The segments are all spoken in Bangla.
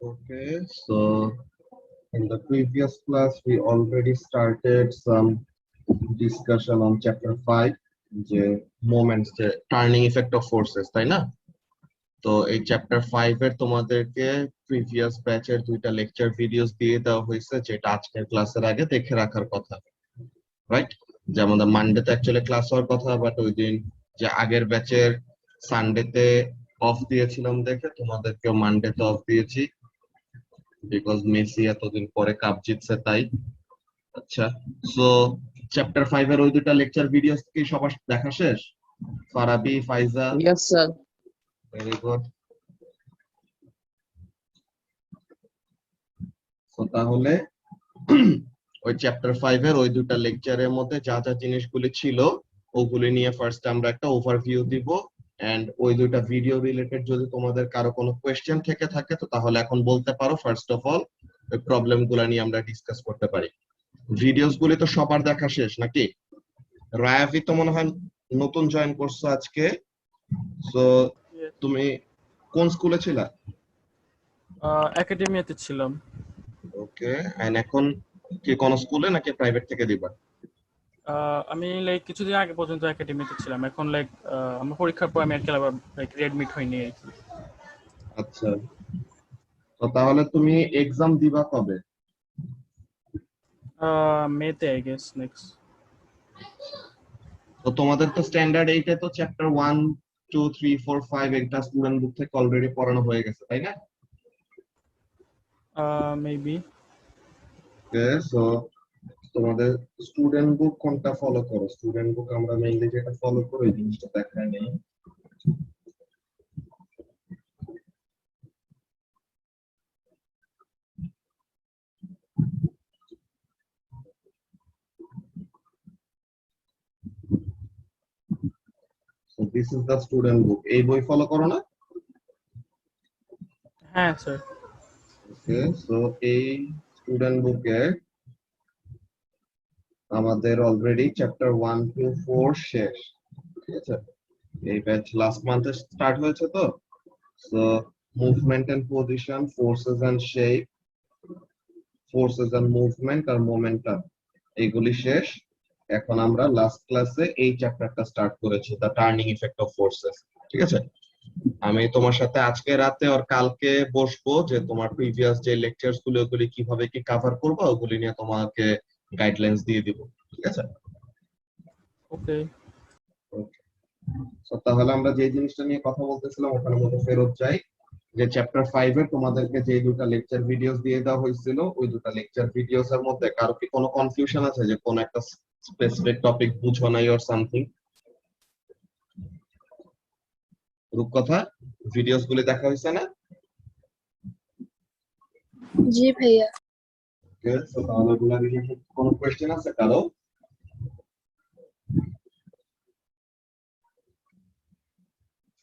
Okay, so in the previous class, we already started some discussion on chapter 5, যে moments, যে turning effect of forces, তাই না? তো এই চ্যাপ্টার 5 এর তোমাদেরকে প্রিভিয়াস ব্যাচের দুইটা লেকচার ভিডিওস দিয়ে দেওয়া হয়েছে, যেটা আজকের ক্লাসের আগে দেখে রাখার কথা, রাইট? যেমন মানডেতে অ্যাকচুয়ালি ক্লাস হওয়ার কথা, বাট ওই দিন যে আগের ব্যাচের সানডেতে অফ দিয়েছিলাম দেখে তোমাদেরকেও মানডেতে অফ দিয়েছি, বিকজ মেসি এতদিন পরে কাপ জিতছে তাই। আচ্ছা, সো চ্যাপ্টার 5 এর ওই দুটা লেকচার ভিডিওস কি সবার দেখা শেষ? ফারাবি, ফাইজা? Yes, sir. Very good. So তাহলে ওই চ্যাপ্টার 5 এর ওই দুটা লেকচারের মধ্যে যা যা জিনিসগুলি ছিল ওগুলি নিয়ে ফার্স্ট আমরা একটা ওভারভিউ দিব, এন্ড ওই দুইটা ভিডিও রিলেটেড যদি তোমাদের কারো কোনো কোয়েশ্চেন থেকে থাকে তো তাহলে এখন বলতে পারো। ফার্স্ট অফ অল ওই প্রবলেম গুলা নিয়ে আমরা ডিসকাস করতে পারি। ভিডিওস গুলি তো সবার দেখা শেষ নাকি? রায়াভি তো মনে হয় নতুন জয়েন করছো আজকে, সো তুমি কোন স্কুলে ছিলা? একাডেমিতে ছিলাম। ওকে, এন্ড এখন কি কোন স্কুলে নাকি প্রাইভেট থেকে দিবা? আমি লাইক কিছুদিন আগে পর্যন্ত একাডেমিতে ছিলাম, এখন লাইক আমার পরীক্ষার পর আমি আর কি আবার লাইক রিঅ্যাডমিট হইনি আর কি। আচ্ছা, তো তাহলে তুমি এক্সাম দিবা কবে? মেতে আই গেস নেক্সট। তো তোমাদের তো স্ট্যান্ডার্ড 8 এ তো চ্যাপ্টার 1 2 3 4 5 একটা স্টুডেন্ট বুক থেকে অলরেডি পড়ানো হয়ে গেছে, তাই না? মেবি। ওকে, সো তোমাদের স্টুডেন্ট বুক কোনটা ফলো করো? স্টুডেন্ট বুক আমরা মেইনলি যেটা ফলো করি এই জিনিসটা দেখায় নেই। So this is the student book. এই বই ফলো করো না? হ্যাঁ স্যার। ওকে, সো এই স্টুডেন্ট বুকে আমাদের অলরেডি চ্যাপ্টার 1 টু 4 শেষ, ঠিক আছে? এই ব্যাচ লাস্ট মান্থে স্টার্ট হয়েছে তো। So movement and position, forces and shape, forces and movement আর মোমেন্টাম, এইগুলি শেষ। এখন আমরা লাস্ট ক্লাসে এই চ্যাপ্টারটা স্টার্ট করেছি, the turning effect of forces, ঠিক আছে? আমি তোমার সাথে আজকে রাতে আর কালকে বসবো, যে তোমার প্রিভিয়াস যে লেকচারস গুলো ওগুলি কিভাবে কি কভার করবো ওগুলি নিয়ে তোমাকে গাইডলাইন্স দিয়ে দিব, ঠিক আছে? ওকে। তো তাহলে আমরা যে জিনিসটা নিয়ে কথা বলতেছিলাম ওখানে মধ্যে ফেরত যাই, যে চ্যাপ্টার 5 এর তোমাদেরকে যে দুটো লেকচার ভিডিওস দিয়ে দেওয়া হয়েছিল ওই দুটো লেকচার ভিডিওস এর মধ্যে কারো কি কোনো কনফিউশন আছে যে কোন একটা স্পেসিফিক টপিক বুঝো নাই অর সামথিং? রূপকথা, ভিডিওস গুলি দেখা হয়েছে না? জি ভাইয়া। ওকে, সো তাহলে ওগুলা রিলেটেড কোনো কোশ্চেন আছে কারো?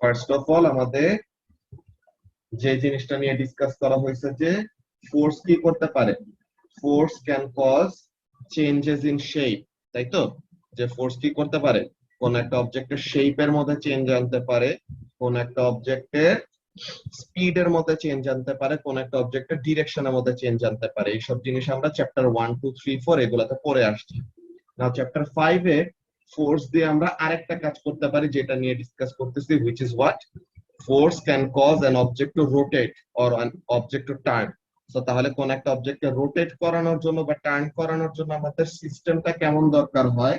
ফার্স্ট অফ অল আমাদের যে জিনিসটা নিয়ে ডিসকাস করা হয়েছে যে ফোর্স কি করতে পারে, force can cause changes in shape, তাই তো? যে ফোর্স কি করতে পারে, কোন একটা অবজেক্টের শেপের মধ্যে চেঞ্জ আনতে পারে, কোন একটা অবজেক্টের স্পিডের মধ্যে চেঞ্জ আনতে পারে, কোন একটা অবজেক্টের ডিরেকশনের মধ্যে চেঞ্জ আনতে পারে। এইসব জিনিস আমরা চ্যাপ্টার 1 2 3 4 এগুলাতে পড়ে আসছি। নাও চ্যাপ্টার 5 এ ফোর্স দিয়ে আমরা আরেকটা কাজ করতে পারি যেটা নিয়ে ডিসকাস করতেছি, which is what? Force can cause an object to rotate or an object to turn. So তাহলে কোন একটা অবজেক্টকে রোটেট করানোর জন্য বা টার্ন করানোর জন্য আমাদের সিস্টেমটা কেমন দরকার হয়,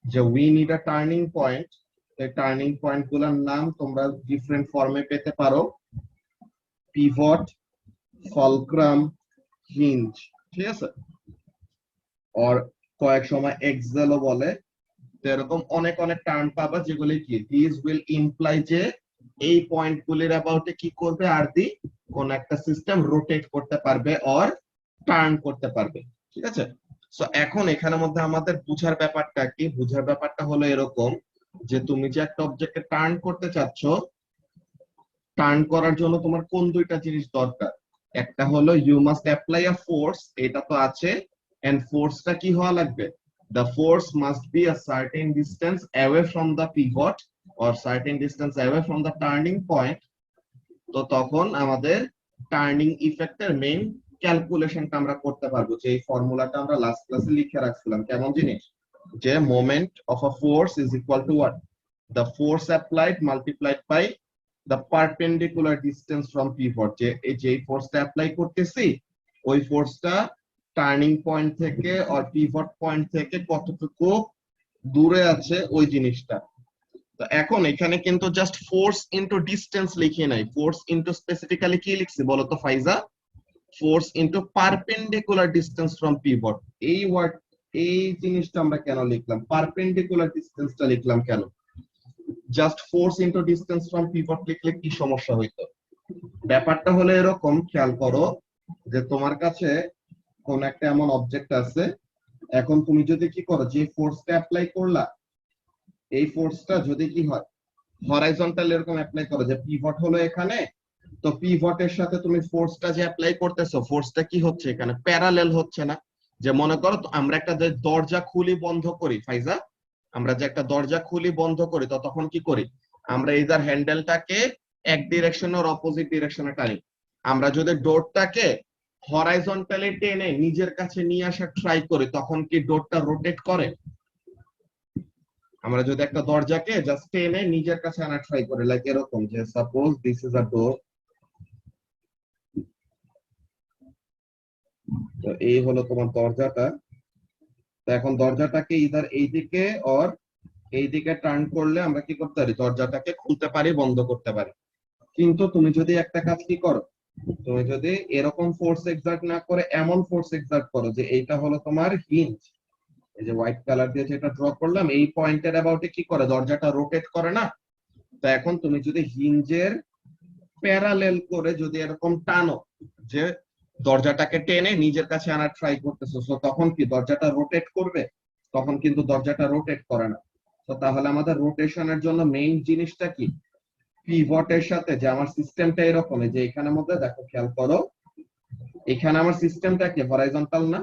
যে we need a turning point. এই টার্নিং পয়েন্ট গুলোর নাম তোমরা ডিফারেন্ট ফর্মে পেতে পারো, পিভট, ফলক্রাম, হিঞ্জ, ঠিক আছে? আর কয়েক সময় এক্সেলও বলে। তো এরকম অনেক অনেক টার্ম পাবা যেগুলি কি দিস উইল ইমপ্লাই যে এই পয়েন্ট গুলির অ্যাবাউটে কি করবে আর দি কোন একটা সিস্টেম রোটেট করতে পারবে অর টার্ন করতে পারবে, ঠিক আছে? সো এখন এখানের মধ্যে আমাদের বুঝার ব্যাপারটা কি, বুঝার ব্যাপারটা হলো এরকম যে তুমি যে একটা অবজেক্টকে টার্ন করতে চাচ্ছ, টার্ন করার জন্য তোমার কোন দুইটা জিনিস দরকার? একটা হলো you must apply a force, এটা তো আছে, এন্ড ফোর্সটা কি হওয়া লাগবে? The force must be a certain distance away from the pivot or certain distance away from the turning point. তো তখন আমাদের টার্নিং ইফেক্টের মেইন ক্যালকুলেশনটা আমরা করতে পারবো, যে এই ফর্মুলাটা আমরা লাস্ট ক্লাসে লিখে রাখছিলাম। কেমন জিনিস? যে moment of a force is equal to what? The force applied multiplied by the perpendicular distance from pivot. যে এই যে ফোর্সটা অ্যাপ্লাই করতেছি, ওই ফোর্সটা টার্নিং পয়েন্ট থেকে আর পিভট পয়েন্ট থেকে কতটুকু দূরে আছে ওই জিনিসটা। তো এখন এখানে কিন্তু জাস্ট ফোর্স ইনটু ডিসটেন্স লিখে নাই, ফোর্স ইনটু স্পেসিফিক্যালি কি লিখছি বলো তো ফাইজা? Force into perpendicular distance from pivot. এই ওয়ার্ড, এই জিনিসটা আমরা কেন লিখলাম? পারপেন্ডিকুলার ডিসটেন্সটা লিখলাম কেন? Just force into distance from pivot লিখলে কি সমস্যা হইতো? ব্যাপারটা হলো এরকম, খেয়াল করো যে তোমার কাছে কোন একটা এমন অবজেক্ট আছে, এখন তুমি যদি কি করো, যে ফোর্সটা অ্যাপ্লাই করলা, এই ফোর্সটা যদি কি হয় হরাইজন্টাল এরকম অ্যাপ্লাই করো, যে পিভট হলো এখানে, তো পিভটের সাথে তুমি ফোর্সটা যে অ্যাপ্লাই করতেছো, ফোর্সটা কি হচ্ছে এখানে প্যারালেল হচ্ছে না? যে মনে করো আমরা একটা যে দরজা খুলি বন্ধ করি ফাইজা, আমরা যে একটা দরজা খুলি বন্ধ করি, তো তখন কি করি আমরা? ইদার হ্যান্ডেলটাকে এক ডিরেকশন আর অপোজিট ডিরেকশনে টানি। আমরা যদি ডোরটাকে হরাইজন্টালি টেনে নিজের কাছে নিয়ে আসার ট্রাই করি, তখন কি ডোরটা রোটেট করে? আমরা যদি একটা দরজাকে জাস্ট টেনে নিজের কাছে আনা ট্রাই করি, লাইক এরকম, যে সাপোজ দিস ইজ আ ডোর, তো এই হলো তোমার দরজাটা। তো এখন দরজাটাকে ইদার এইদিকে আর এইদিকে টার্ন করলে আমরা কি করতে পারি? দরজাটাকে খুলতে পারি, বন্ধ করতে পারি। কিন্তু তুমি যদি একটা কাজ কি করো, তুমি যদি এরকম ফোর্স এক্সার্ট না করে এমন ফোর্স এক্সার্ট করো, যে এইটা হলো তোমার হিঞ্জ, এই যে হোয়াইট কালার দিয়ে যেটা ড্র করলাম, এই পয়েন্টের অ্যাবাউটে কি করে? দরজাটা রোটেট করে না? তো এখন তুমি যদি হিঞ্জের প্যারালেল করে যদি এরকম টানো, যে দরজাটাকে টেনে নিজের কাছে আনার ট্রাই করতেছো, তো তখন কি দরজাটা রোটেট করবে? তখন কিন্তু দরজাটা রোটেট করে না। তো তাহলে আমাদের রোটেশনের জন্য মেইন জিনিসটা কি? পিভটের সাথে, যে আমার সিস্টেমটা এরকম, যে এখানের মধ্যে দেখো, খেয়াল করো, এখানে আমার সিস্টেমটা কি হরাইজন্টাল না?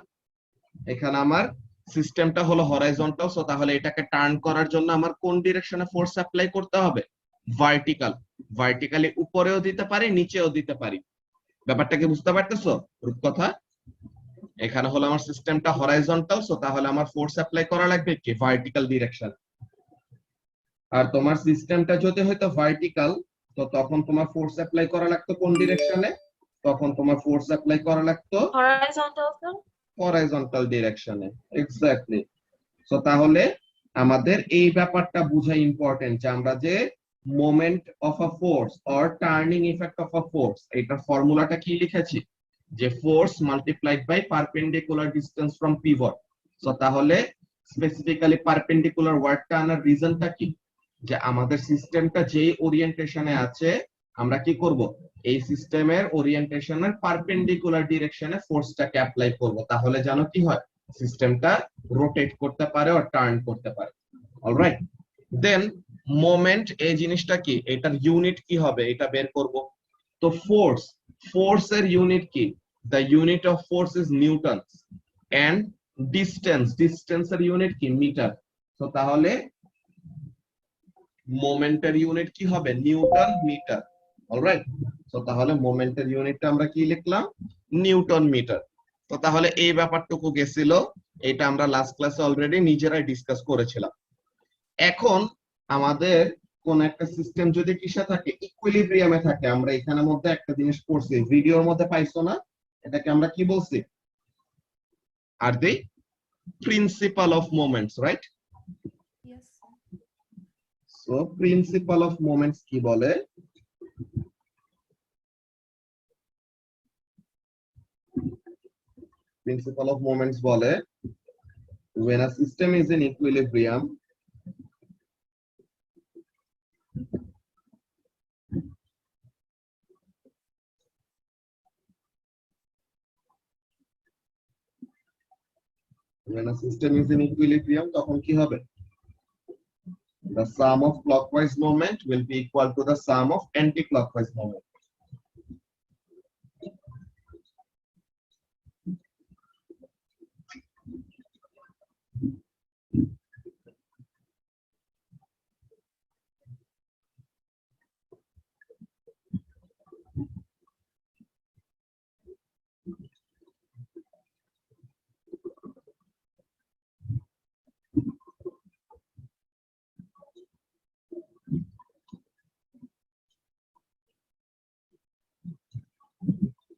এখানে আমার সিস্টেমটা হলো হরাইজন্টাল, সো তাহলে এটাকে টার্ন করার জন্য আমার কোন ডিরেকশনে ফোর্স অ্যাপ্লাই করতে হবে? ভার্টিক্যাল। ভার্টিক্যালি উপরেও দিতে পারি, নিচেও দিতে পারি। ব্যাপারটা কি বুঝতে পারতেছো রূপকথা? এখানে হলো আমার সিস্টেমটা হরাইজন্টাল, সো তাহলে আমার ফোর্স অ্যাপ্লাই করা লাগবে কি ভার্টিক্যাল ডিরেকশন। আর তোমার সিস্টেমটা যদি হয়তো ভার্টিক্যাল, তো তখন তোমার ফোর্স অ্যাপ্লাই করা লাগতো কোন ডিরেকশনে? তখন তোমার ফোর্স অ্যাপ্লাই করা লাগতো horizontal sir. হরাইজন্টাল ডিরেকশনে। এক্স্যাক্টলি। সো তাহলে আমাদের এই ব্যাপারটা বোঝা ইম্পর্টেন্ট, যে আমরা যে moment of a force or turning effect of a force, এটার ফর্মুলাটা কি লিখেছি? যে force multiplied by perpendicular distance from pivot. So তাহলে স্পেসিফিক্যালি পারপেন্ডিকুলার ওয়ার্ডটা আনার রিজনটা কি? যে আমাদের সিস্টেমটা যেই ওরিয়েন্টেশনে আছে, আমরা কি করব? এই সিস্টেমের ওরিয়েন্টেশনের পারপেন্ডিকুলার ডিরেকশনে ফোর্সটাকে অ্যাপ্লাই করব, তাহলে জানো কি হয়? সিস্টেমটা রোটেট করতে পারে আর টার্ন করতে পারে। অলরাইট, দেন মোমেন্ট এই জিনিসটা কি, এটার ইউনিট কি হবে এটা বের করব। তো ফোর্স, ফোর্সের ইউনিট কি? The unit of force is newton, and distance, ডিসটেন্সের ইউনিট কি? মিটার। তো তাহলে মোমেন্টের ইউনিট কি হবে? Newton metre. অলরাইট, তো তাহলে মোমেন্টের ইউনিটটা আমরা কি লিখলাম? Newton metre. তো তাহলে এই ব্যাপারটুকু গেছিল, এটা আমরা লাস্ট ক্লাসে অলরেডি নিজেরাই ডিসকাস করেছিলাম। এখন আমাদের কোন একটা সিস্টেম যদি কিসে থাকে? ইকুইলিব্রিয়ামে থাকে। আমরা এখানের মধ্যে একটা জিনিস পড়ছি, ভিডিওর মধ্যে পাইছো না? এটাকে আমরা কি বলছি? আর the principle of moments, right? Yes sir. So principle of moments কি বলে? প্রিন্সিপাল অফ মোমেন্টস বলে, when a system is in equilibrium, when a system is in equilibrium, তখন কি হবে? The sum of clockwise moment will be equal to the sum of anti-clockwise moment.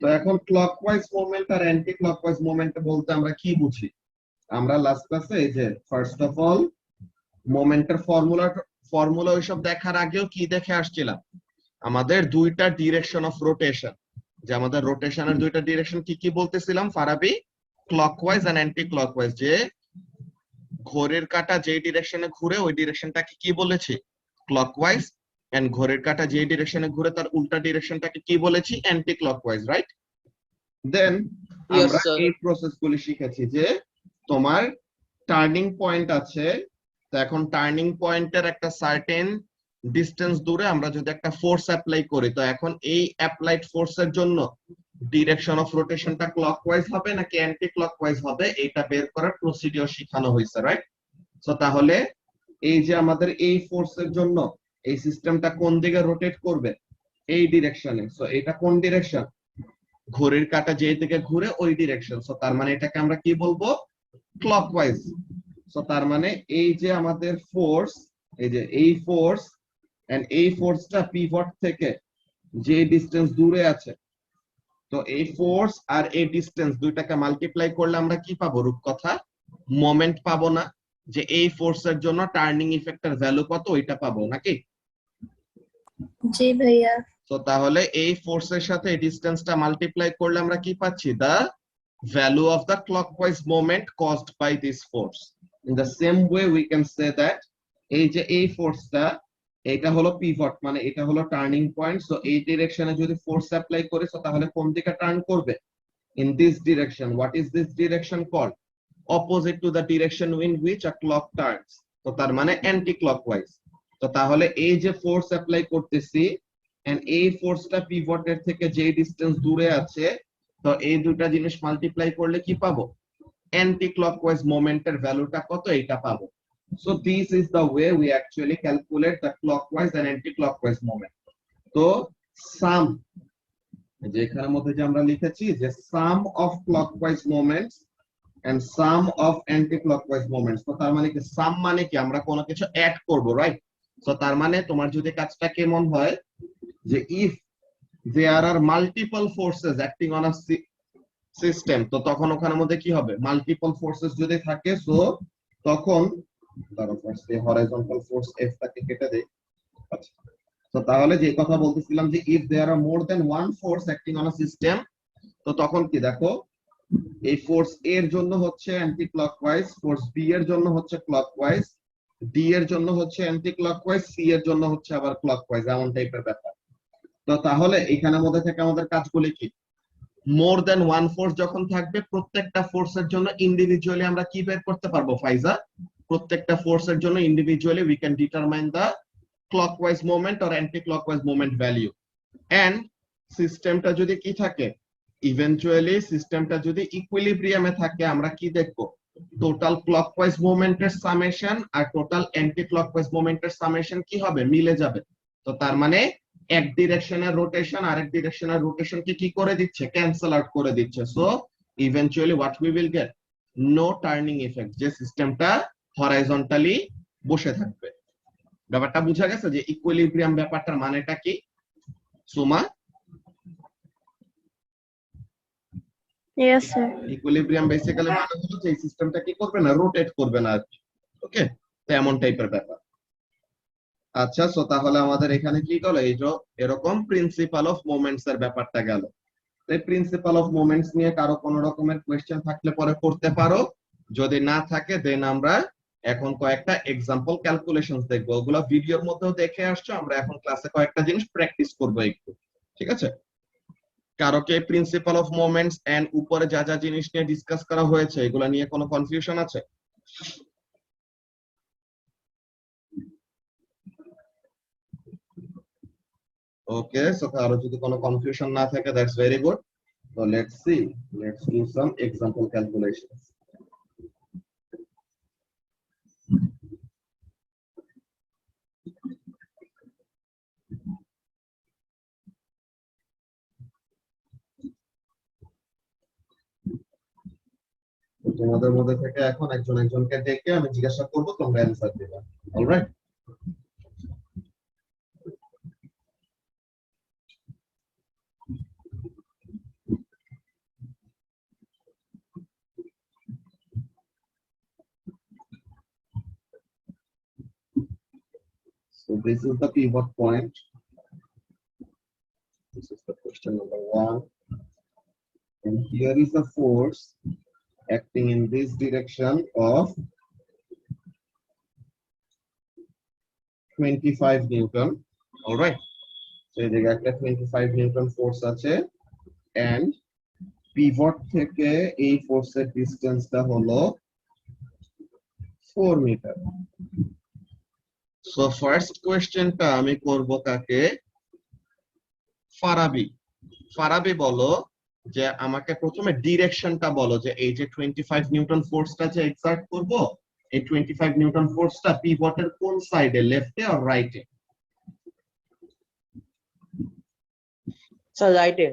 তো এখন ক্লকওয়াইজ মুভমেন্ট আর অ্যান্টি ক্লকওয়াইজ মুভমেন্ট বলতে আমরা কি বুঝি? আমরা লাস্ট ক্লাসে এই যে ফার্স্ট অফ অল মোমেন্টের ফর্মুলা ওইসব দেখার আগেও কি দেখে আসছিলাম? আমাদের দুইটা ডিরেকশন অফ রোটেশন, যে আমাদের রোটেশনের দুইটা ডিরেকশন কি কি বলতেছিলাম Farabi? Clockwise and anti clockwise. যে ঘড়ির কাঁটা যে ডিরেকশনে ঘুরে ওই ডিরেকশনটাকে কি বলেছি? ক্লকওয়াইজ। এন্ড ঘড়ির কাঁটা যে ডিরেকশনে ঘুরে তার উল্টা ডিরেকশনটাকে কি বলেছি? Anti clockwise, right? দেন আমরা এই প্রসেসগুলি শিখেছি যে তোমার টার্নিং পয়েন্ট আছে, তো এখন টার্নিং পয়েন্টের একটা সার্টেন ডিস্টেন্স দূরে আমরা যদি একটা ফোর্স অ্যাপ্লাই করি, তো এখন এই অ্যাপ্লাইড ফোর্সের জন্য ডিরেকশন অফ রোটেশনটা ক্লকওয়াইজ হবে নাকি অ্যান্টি ক্লকওয়াইজ হবে, এটা বের করার প্রসিডিওর শেখানো হয়েছে, রাইট? সো তাহলে এই যে আমাদের এই ফোর্সের জন্য এই সিস্টেমটা কোন দিকে রোটেট করবে? এই ডিরেকশনে। সো এটা কোন ডিরেকশন? ঘড়ির কাঁটা যে দিকে ঘুরে ওই ডিরেকশন। সো তার মানে এটাকে আমরা কি বলবো? ক্লকওয়াইজ। সো তার মানে এই যে আমাদের ফোর্স, এই যে এই ফোর্স এন্ড এই ফোর্সটা পিভট থেকে যে ডিসটেন্স দূরে আছে, তো এই ফোর্স আর এই ডিসটেন্স দুইটাকে মাল্টিপ্লাই করলে আমরা কি পাবো? রূপকথা মোমেন্ট পাবো না? যে এই ফোর্সের জন্য টার্নিং ইফেক্টের ভ্যালু কত ওইটা পাবো নাকি? জি ভাইয়া। তো তাহলে এই ফোর্সের সাথে এই ডিসটেন্সটা মাল্টিপ্লাই করলে আমরা কি পাচ্ছি? The value of the clockwise moment caused by this force. In the same way we can say that এই যে এই ফোর্সটা, এটা হলো পিভট, মানে এটা হলো টার্নিং পয়েন্ট। সো এই ডিরেকশনে যদি ফোর্স অ্যাপ্লাই করি, তো তাহলে কোন দিকে টার্ন করবে? In this direction. What is this direction called? Opposite to the direction in which a clock turns. তো তার মানে অ্যান্টি ক্লকওয়াইজ। তো তাহলে এই যে ফোর্স অ্যাপ্লাই করতেছি এন্ড এই ফোর্সটা পিভটের থেকে যে ডিসটেন্স দূরে আছে, তো এই দুটো জিনিস মাল্টিপ্লাই করলে কি পাবো? অ্যান্টি ক্লকওয়াইজ মোমেন্টের ভ্যালুটা কত এটা পাবো। So this is the way we actually calculate the clockwise and anti-clockwise moment. তো sum, যেখানের মধ্যে যে আমরা লিখেছি যে sum of clockwise moments and sum of anti-clockwise moments, তো তার মানে কি sum মানে কি? আমরা কোনো কিছু অ্যাড করব, রাইট? তো তার মানে তোমার যদি কাজটা কেমন হয়, যে if there are multiple forces acting on a system, তো তখন ওখানের মধ্যে কি হবে? মাল্টিপল ফোর্সেস যদি থাকে, সো তখন হরাইজন্টাল ফোর্স এফ টাকে কেটে দেই। আচ্ছা, তো তাহলে যে কথা বলতেছিলাম যে if there are more than one force acting on a system, তো তখন কি দেখো, এই ফোর্স এ এর জন্য হচ্ছে অ্যান্টি ক্লকওয়াইজ, ফোর্স বি এর জন্য হচ্ছে ক্লকওয়াইজ, ডি এর জন্য হচ্ছে অ্যান্টি ক্লকওয়াইজ, সি এর জন্য হচ্ছে আবার ক্লকওয়াইজ, এমন টাইপের ব্যাপার। তো তাহলে এখানের মধ্যে থেকে আমাদের কাজগুলি কি? মোর দেন ওয়ান ফোর্স যখন থাকবে, প্রত্যেকটা ফোর্সের জন্য ইন্ডিভিজুয়ালি আমরা কি বের করতে পারবো ফাইজা? প্রত্যেকটা ফোর্সের জন্য individually we can determine the clockwise moment or anti clockwise moment value. And সিস্টেমটা যদি কি থাকে, ইভেন্চুয়ালি সিস্টেমটা যদি ইকুইলিব্রিয়ামে থাকে, আমরা কি দেখবো? টোটাল ক্লকওয়াইজ মোমেন্টের সামেশন আর টোটাল অ্যান্টি ক্লকওয়াইজ মোমেন্টের সামেশন কি হবে? মিলে যাবে। তো তার মানে এক ডিরেকশনের রোটেশন আরেক ডিরেকশনের রোটেশনকে কি করে দিচ্ছে? ক্যান্সেল আউট করে দিচ্ছে। So eventually what we will get? No turning effect, যে সিস্টেমটা হরাইজন্টালি বসে থাকবে। ব্যাপারটা বুঝা গেছে যে ইকুইলিব্রিয়াম ব্যাপারটার মানেটা কি? Suma, Yes sir. Equilibrium basically মানে হলো যে এই সিস্টেমটা কি করবে না? রোটেট করবে না। ওকে, তো এমন টাইপের ব্যাপার। আচ্ছা, সো তাহলে আমাদের এখানে কি গেল? এই যে এরকম প্রিন্সিপাল অফ মোমেন্টস এর ব্যাপারটা গেল। এই প্রিন্সিপাল অফ মোমেন্টস নিয়ে কারো কোনো রকমের কোয়েশ্চেন থাকলে পরে করতে পারো, যদি না থাকে দেন আমরা এখন কয়েকটা এক্সাম্পল ক্যালকুলেশনস দেখবো। ওগুলো ভিডিওর মধ্যেও দেখে আসছো, আমরা এখন ক্লাসে কয়েকটা জিনিস প্র্যাকটিস করবো একটু, ঠিক আছে? কারো কি প্রিন্সিপাল অফ মোমেন্টস এন্ড উপরে যা যা জিনিস নিয়ে ডিসকাস করা হয়েছে এগুলো নিয়ে কোনো কনফিউশন আছে? ওকে, সো কারো যদি কোনো কনফিউশন না থাকে, that's very good. So let's see, let's do some example calculations. তোমাদের মধ্যে থেকে এখন একজন একজনকে ডেকে আমি জিজ্ঞাসা করব, তোমরা অ্যানসার দিবে। Alright, this is the pivot point. This is the question number 1. And here is the force acting in this direction of 25 Newton. All right. So এই জায়গায় একটা 25 Newton force আছে, and pivot থেকে এই ফোর্সের ডিসটেন্সটা হলো 4 মিটার। সো ফার্স্ট কোশ্চেনটা আমি করব কাকে? ফারাবি। ফারাবি বলো যে আমাকে প্রথমে ডিরেকশনটা বলো, যে এই যে 25 নিউটন ফোর্সটা যে এক্সার্ট করব, এই 25 নিউটন ফোর্সটা পিভটের কোন সাইডে, লেফটে অর রাইটে? স্যার রাইটে।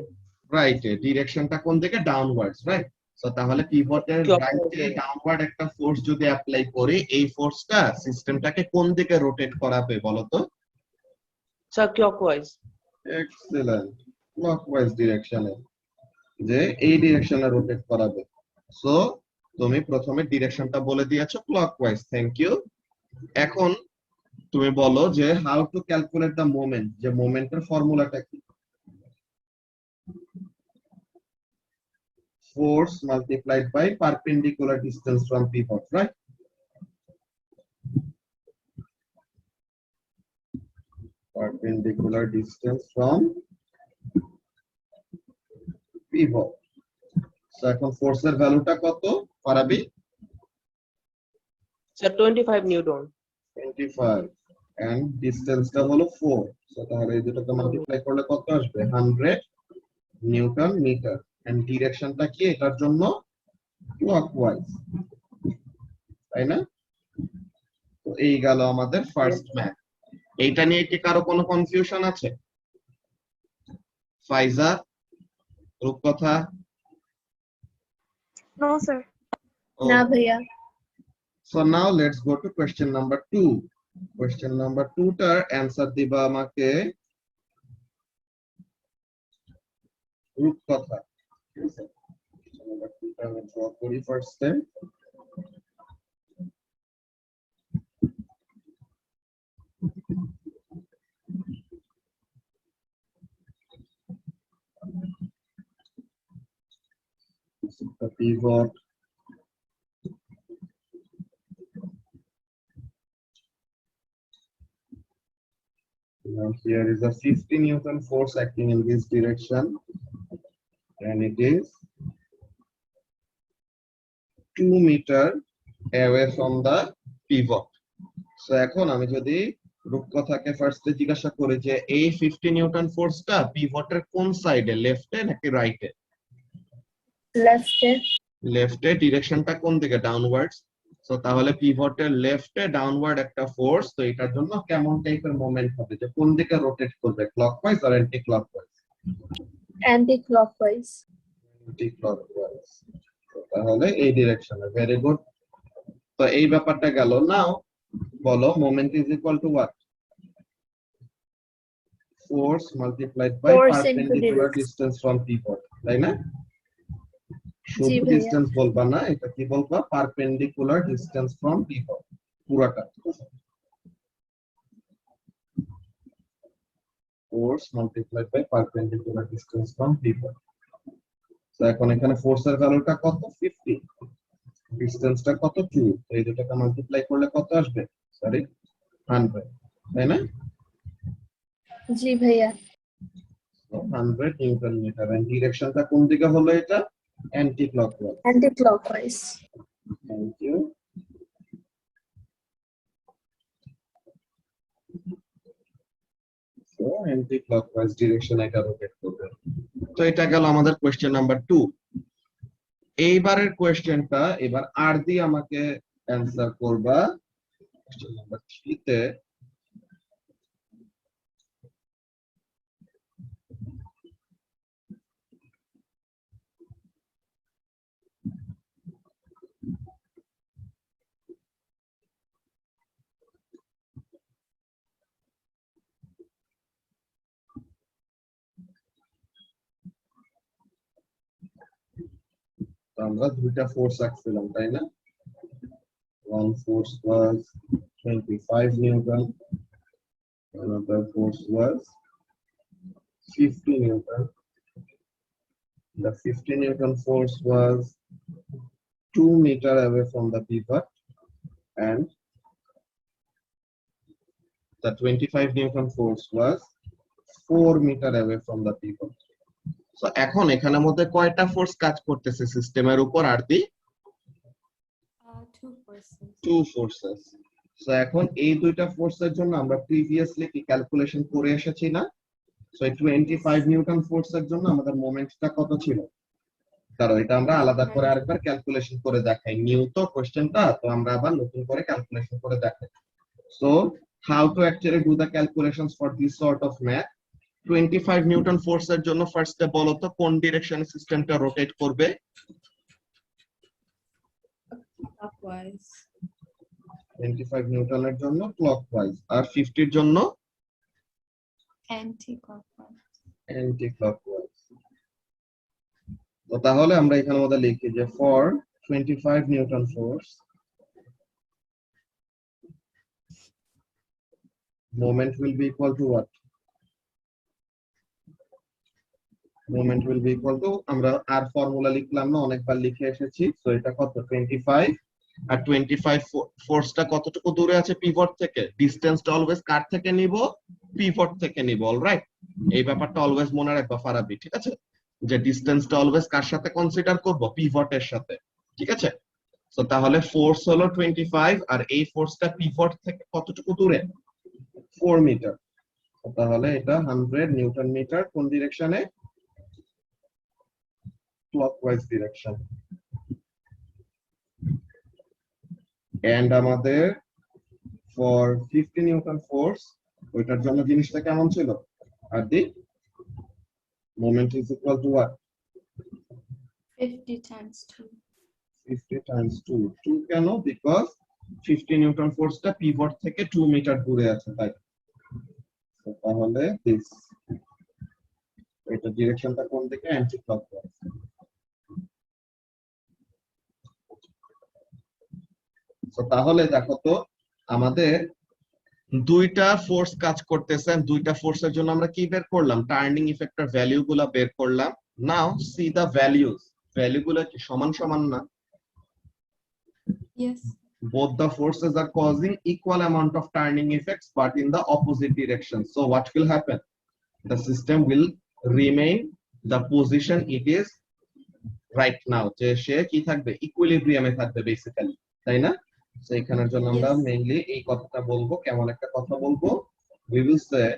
রাইটে। ডিরেকশনটা কোন দিকে? Downwards, right? সো তাহলে পিভটের রাইটে ডাউনওয়ার্ড একটা ফোর্স যদি অ্যাপ্লাই করি, এই ফোর্সটা সিস্টেমটাকে কোন দিকে রোটেট করাবে বলো তো? Sir clockwise. এক্সেলেন্ট। ক্লকওয়াইজ ডিরেকশনে, যে এই ডিরেকশনে রোটেট করাবে। সো তুমি প্রথমে ডিরেকশনটা বলে দিয়েছো ক্লকওয়াইজ, থ্যাংক ইউ। এখন তুমি বলো যে how to calculate the moment, যে মোমেন্টের ফর্মুলাটা কি? Force multiplied by perpendicular distance from pivot, right? Perpendicular distance from pivot. So এখন ফোর্সের ভ্যালুটা কত ফারাবি? Sir 25 newton. 25 and ডিসটেন্সটা হলো 4। সো তাহলে এই দুটোকে মাল্টিপ্লাই করলে কত আসবে? 100 নিউটন মিটার। and ডিরেকশনটা কি এটার জন্য? ক্লকওয়াইজ, তাই না? তো এই গেল আমাদের ফার্স্ট ম্যাথ। এইটা নিয়ে কি কারো কোনো কনফিউশন আছে? ফাইজা, রূপকথা? No, sir. না ভাইয়া। So now let's go to question number 2. Question number 2 টার অ্যানসার দিবা আমাকে রূপকথা। ঠিক আছে, question number 2 টা আমি ড্র করি first time. The pivot, now here is a 50 Newton force acting in this direction, and it is 2 meter away from the pivot. So এখন আমি যদি রূপকথাকে ফার্স্টে জিজ্ঞাসা করি যে এই 50 নিউটন ফোর্সটা পিভটের কোন সাইডে, লেফটে নাকি রাইটে? লেফটে। লেফটে। ডিরেকশনটা কোন দিকে? ডাউনওয়ার্ডস। সো তাহলে পিভটের লেফটে ডাউনওয়ার্ড একটা ফোর্স, তো এটার জন্য কেমন টাইপের মোমেন্ট হবে, যে কোন দিকে রোটেট করবে, ক্লকওয়াইজ আর anti clockwise? Anti clockwise. Anti clockwise. তাহলে এই ডিরেকশনে, ভেরি গুড। তো এই ব্যাপারটা গেল। নাও বলো moment is equal to what? Force multiplied by perpendicular distance from pivot, তাই না? শুধু ডিসটেন্স বলবা না, এটা কি বলবা? পারপেন্ডিকুলার ডিসটেন্স ফ্রম পিভট, পুরোটা। Force multiplied by perpendicular distance from pivot. তো এখন এখানে ফোর্সের ভ্যালুটা কত? 50, ডিসটেন্সটা কত? 2। এই দুটোকে মাল্টিপ্লাই করলে কত আসবে? সরি, 100, তাই না? জি ভাইয়া। 100 নিউটন মিটার। এন্ড ডিরেকশনটা কোন দিকে হলো? এটা anti clockwise. Anti clockwise. Thank you. So anti clockwise direction এটা রোটেট করবে। তো এটা গেল আমাদের কোশ্চেন নাম্বার 2। এইবারের কোশ্চেনটা এবার আর দিয়ে আমাকে অ্যানসার করবা। কোশ্চেন নাম্বার 3 তে আমরা দুইটা ফোর্স রাখছিলাম, তাই না? One force was 25 Newton Another force was 50 Newton. The 50 Newton force was 2 meters away from the pivot, and the 25 Newton force was 4 meters away from the pivot. So এখন এখানের মধ্যে কয়টা ফোর্স কাজ করতেছে সিস্টেমের উপর? আর দি 2 ফোর্সেস। সো এখন এই দুইটা ফোর্সের জন্য আমরা প্রিভিয়াসলি কি ক্যালকুলেশন করে এসেছি না? সো এই 25 নিউটন ফোর্সের জন্য আমাদের মোমেন্টটা কত ছিল? কারণ এটা আমরা আলাদা করে আরেকবার ক্যালকুলেশন করে দেখাই। নিউ তো কোশ্চেনটা, তো আমরা আবার নতুন করে ক্যালকুলেশন করে দেখাই। So how to actually do the calculations for this sort of math? 25 Newton ফোর্সের জন্য ফার্স্টে বলো তো কোন ডিরেকশনে সিস্টেমটা রোটেট করবে? Clockwise. 25 নিউটনের জন্য ক্লকওয়াইজ, আর 50 এর জন্য Anti-clockwise. Anti clockwise. তো তাহলে আমরা এখানের মধ্যে লিখি যে for 25 Newton force moment will be equal to what? Moment will be equal to, আমরা আর ফর্মুলা লিখলাম না, অনেকবার লিখে এসেছি। তো এটা কত? 25, আর 25 ফোর্সটা কতটুকু দূরে আছে পিভট থেকে? ডিসটেন্সটা অলওয়েজ কার থেকে নিব? পিভট থেকে নিব। অলরাইট, এই ব্যাপারটা অলওয়েজ মনে রাখবা ফারাবি, ঠিক আছে? যে ডিসটেন্সটা অলওয়েজ কার সাথে কনসিডার করব? পিভটের সাথে, ঠিক আছে? তো তাহলে ফোর্স হলো 25, আর এই ফোর্সটা পিভট থেকে কতটুকু দূরে? 4 মিটার। তাহলে এটা 100 নিউটন মিটার কোন ডিরেকশনে? Clockwise direction. এন্ড আমাদের ফর 50 নিউটন ফোর্স ওইটার জন্য জিনিসটা কেমন ছিল? আর the moment is equal to what? 50 times 2. 50 times 2. 2 কেন? বিকজ 50 নিউটন ফোর্সটা পিভট থেকে 2 মিটার দূরে আছে, তাই। তো তাহলে দিস, এটা ডিরেকশনটা কোন দিকে? Anti clockwise. তো তাহলে দেখো তো আমাদের দুইটা ফোর্স কাজ করতেছে, দুইটা ফোর্সের জন্য আমরা কি বের করলাম? টার্নিং ইফেক্টর ভ্যালু গুলা বের করলাম। নাও সি দা ভ্যালুজ, ভ্যালু গুলা কি সমান সমান না? Yes. Both the forces are causing equal amount of turning effects but in the opposite direction. So what will happen? The system will remain the position it is right now. যে সে কি থাকবে? ইকুইলিব্রিয়ামে থাকবে বেসিক্যালি, তাই না? সো এখানের জন্য আমরা Yes. মেইনলি এই কথাটা বলবো। কেমন একটা কথা বলবো? We will say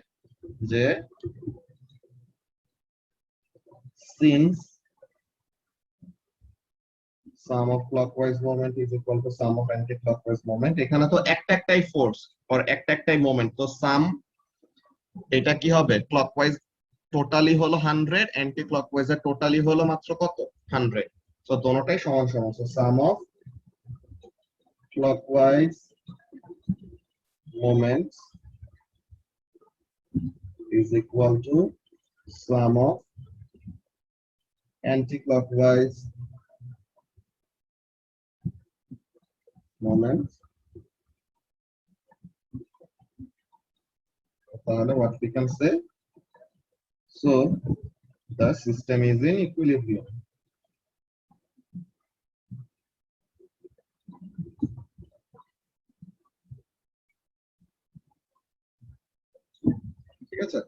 যে since sum of clockwise moment is equal to sum of anti-clockwise moment, এখানে তো একটা একটাই ফোর্স আর একটা একটাই মোমেন্ট, তো সাম এটা কি হবে? ক্লকওয়াইজ টোটালি হলো 100, অ্যান্টি ক্লকওয়াইজ এর টোটালি হলো মাত্র কত? 100। তো দোনোটাই সমান সমান। So some of clockwise moments is equal to sum of anti-clockwise moments. তাহলে what we can say? So the system is in equilibrium. ঠিক আছে?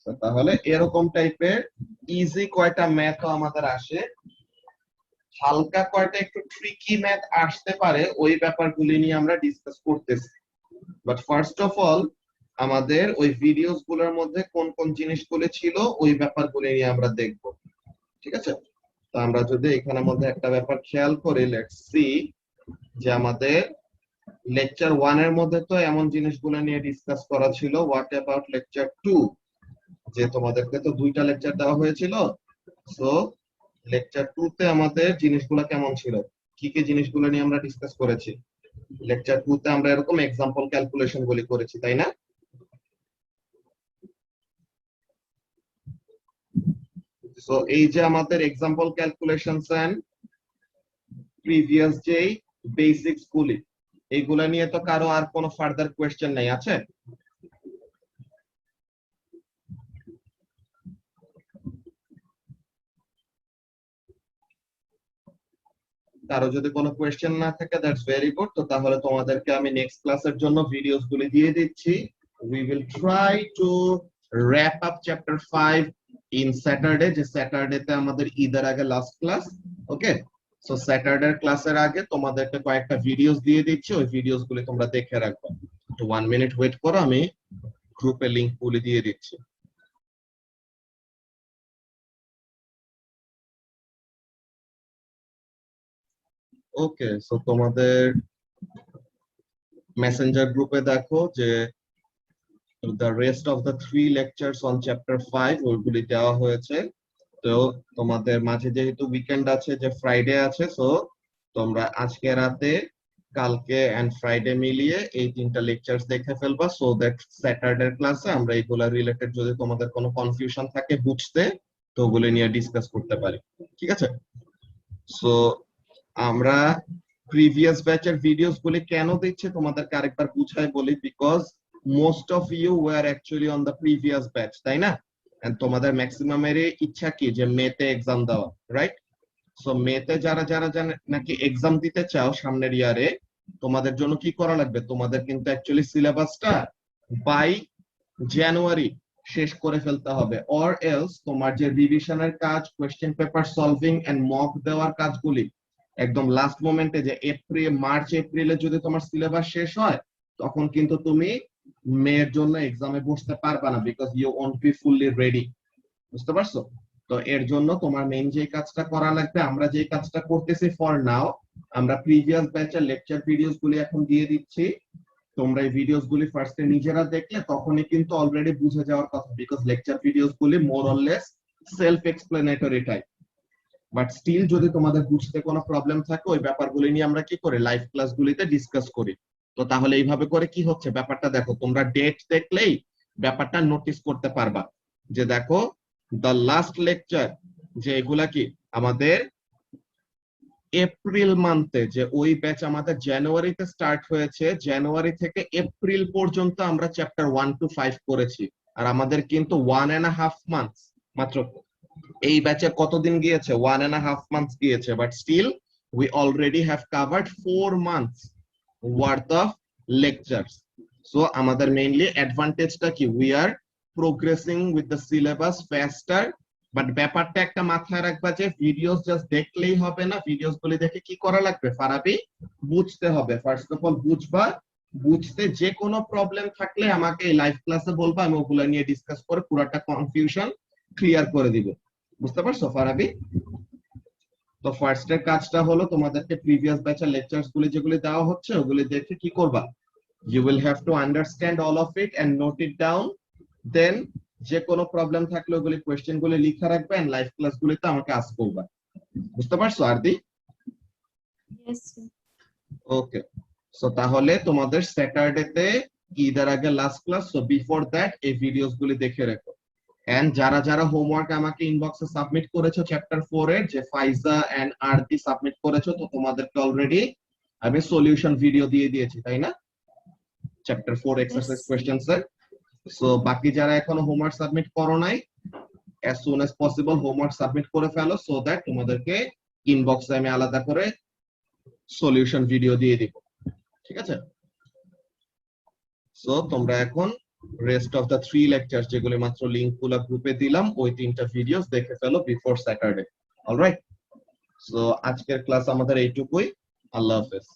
তো তাহলে এরকম টাইপের ইজি কয়টা ম্যাথও আমাদের আসে, হালকা কয়টা একটু ট্রিকি ম্যাথ আসতে পারে, ওই ব্যাপারগুলি নিয়ে আমরা ডিসকাস করতেছি। বাট ফার্স্ট অফ অল আমাদের ওই ভিডিওস গুলোর মধ্যে কোন কোন জিনিসগুলো ছিল ওই ব্যাপারগুলি নিয়ে আমরা দেখব, ঠিক আছে? তো আমরা যদি এখানের মধ্যে একটা ব্যাপার খেয়াল করি, লেটস সি যে আমাদের লেকচার 1 এর মধ্যে তো এমন জিনিসগুলো নিয়ে ডিসকাস করা ছিল। What about lecture 2? যে তোমাদেরকে তো দুইটা লেকচার দেওয়া হয়েছিল। সো লেকচার 2 তে আমাদের জিনিসগুলো কেমন ছিল? কি কি জিনিসগুলো নিয়ে আমরা ডিসকাস করেছি? লেকচার 2 তে আমরা এরকম এক্সাম্পল ক্যালকুলেশন গুলি করেছি, তাই না? সো এই যে আমাদের এক্সাম্পল ক্যালকুলেশনস এন্ড প্রিভিয়াস যে বেসিক্স গুলি, এইগুলা নিয়ে তো কারো আর কোনো ফার্দার কোয়েশ্চেন নাই আছে? কারো যদি কোনো কোয়েশ্চেন না থাকে দ্যাটস ভেরি গুড। তো তাহলে তোমাদেরকে আমি নেক্সট ক্লাসের জন্য ভিডিওস গুলি দিয়ে দিচ্ছি। We will try to wrap up chapter 5 in Saturday, যে স্যাটারডেতে আমাদের ঈদের আগে লাস্ট ক্লাস। ওকে, সো স্যাটারডের ক্লাসের আগে তোমাদেরকে কয়েকটা ভিডিওস দিয়ে দিচ্ছি, ওই ভিডিওস গুলি তোমরা দেখে রাখবে। তো 1 মিনিট ওয়েট করো, আমি গ্রুপে লিংক গুলি দিয়ে দিচ্ছি। ওকে, সো তোমাদের মেসেঞ্জার গ্রুপে দেখো যে the rest of the 3 lectures on chapter 5 ওইগুলি দেওয়া হয়েছে। তো তোমাদের মাঝে যেহেতু উইকেন্ড আছে, যে ফ্রাইডে আছে, সো তোমরা আজকে রাতে, কালকে এন্ড ফ্রাইডে মিলিয়ে এই 3টা লেকচারস দেখে ফেলবা, সো দ্যাট স্যাটারডের ক্লাসে আমরা এইগুলা রিলেটেড যদি তোমাদের কোনো কনফিউশন থাকে বুঝতে, তো ওগুলো নিয়ে ডিসকাস করতে পারি। ঠিক আছে, সো আমরা প্রিভিয়াস ব্যাচের ভিডিওস গুলি কেন দিচ্ছি তোমাদেরকে আরেকবার বুঝাই বলি, because most of you were actually on the previous batch, তাই না? এন্ড তোমাদের ম্যাক্সিমামেরই ইচ্ছা কি যে মেতে এক্সাম দেওয়া, রাইট? সো মেতে যারা যারা নাকি এক্সাম দিতে চাও সামনের ইয়ারে, তোমাদের জন্য কি করা লাগবে? তোমাদের কিন্তু অ্যাকচুয়ালি সিলেবাসটা বাই জানুয়ারি শেষ করে ফেলতে হবে, অর এলস তোমার যে রিভিশনের কাজ, question paper solving and mock দেওয়ার কাজগুলি একদম লাস্ট মোমেন্টে, যে মার্চ এপ্রিলে যদি তোমার সিলেবাস শেষ হয়, তখন কিন্তু তুমি মেয়ের জন্য এক্সামে বসতে পারবা না, because you won't be fully ready. বুঝতে পারছো? তো এর জন্য তোমার মেইন যে কাজটা করা লাগবে, আমরা যে কাজটা করতেছি ফর নাও, আমরা প্রিভিয়াস ব্যাচের লেকচার ভিডিওস গুলি এখন দিয়ে দিচ্ছি। তোমরা এই ভিডিওস গুলি ফার্স্টে নিজেরা দেখলে তখনই কিন্তু অলরেডি বুঝে যাওয়ার কথা, বিকজ লেকচার ভিডিওস গুলি more or less self explanatory type. But still যদি তোমাদের বুঝতে কোনো প্রবলেম থাকে, ওই ব্যাপারগুলি নিয়ে আমরা কি করি, লাইভ ক্লাসগুলিতে ডিসকাস করি। তো তাহলে এইভাবে করে কি হচ্ছে ব্যাপারটা দেখো, তোমরা ডেট দেখলেই ব্যাপারটা নোটিস করতে পারবা, যে দেখো দ্য লাস্ট লেকচার, যে এগুলা কি আমাদের এপ্রিল মান্থে, যে ওই ব্যাচ আমাদের জানুয়ারিতে স্টার্ট হয়েছে, জানুয়ারি থেকে এপ্রিল পর্যন্ত আমরা চ্যাপ্টার 1 to 5 করেছি। আর আমাদের কিন্তু 1.5 months মাত্র এই ব্যাচে কতদিন গিয়েছে, 1.5 months গিয়েছে, but still we already have covered 4 months worth of lectures. So আমাদের মেইনলি অ্যাডভান্টেজটা কি, we are progressing with the syllabus faster. But ব্যাপারটা একটা মাথায় রাখবা যে ভিডিওস জাস্ট দেখলেই হবে না, ভিডিওস গুলি দেখে কি করা লাগবে ফারাবি, বুঝতে হবে। ফার্স্ট অফ অল বুঝবা, বুঝতে যে কোনো প্রবলেম থাকলে আমাকে এই লাইভ ক্লাসে বলবা, আমি ওগুলো নিয়ে ডিসকাস করে পুরোটা কনফিউশন ক্লিয়ার করে দিব। বুঝতে পারছো ফারাবি? তো ফার্স্ট এর কাজটা হলো তোমাদেরকে প্রিভিয়াস ব্যাচের লেকচারস গুলি যেগুলি দেওয়া হচ্ছে ওগুলি দেখে কি করবা, you will have to understand all of it and note it down, then যে কোনো প্রবলেম থাকলে ওগুলি কোশ্চেন গুলি লিখে রাখবে এন্ড লাইভ ক্লাস গুলিতে আমাকে আস্ক করবা। বুঝতে পারছো আরদি? Yes, sir. ওকে, সো তাহলে তোমাদের স্যাটারডেতে ঈদের আগে last class, so before that এই ভিডিওস গুলি দেখে রাখো। এন্ড যারা যারা হোমওয়ার্ক আমাকে ইনবক্সে সাবমিট করেছো চ্যাপ্টার 4 এর, যে ফাইজা এন্ড আরতি সাবমিট করেছো, তো তোমাদেরকে অলরেডি আমি সলিউশন ভিডিও দিয়ে দিয়েছি, তাই না? Chapter 4 exercise question sir. So বাকি যারা এখনো হোমওয়ার্ক সাবমিট করো নাই, as soon as possible homework submit করে ফেলো, সো দ্যাট তোমাদেরকে ইনবক্সে আমি আলাদা করে সলিউশন ভিডিও দিয়ে দিব। ঠিক আছে, সো তোমরা এখন রেস্ট অফ দ্য 3 লেকচার যেগুলো মাত্র লিংক গুলো গ্রুপে দিলাম, ওই 3টা ভিডিওস দেখে ফেলো বিফোর স্যাটারডে। অলরাইট, সো আজকের ক্লাস আমাদের এইটুকুই। আল্লাহ হাফেজ।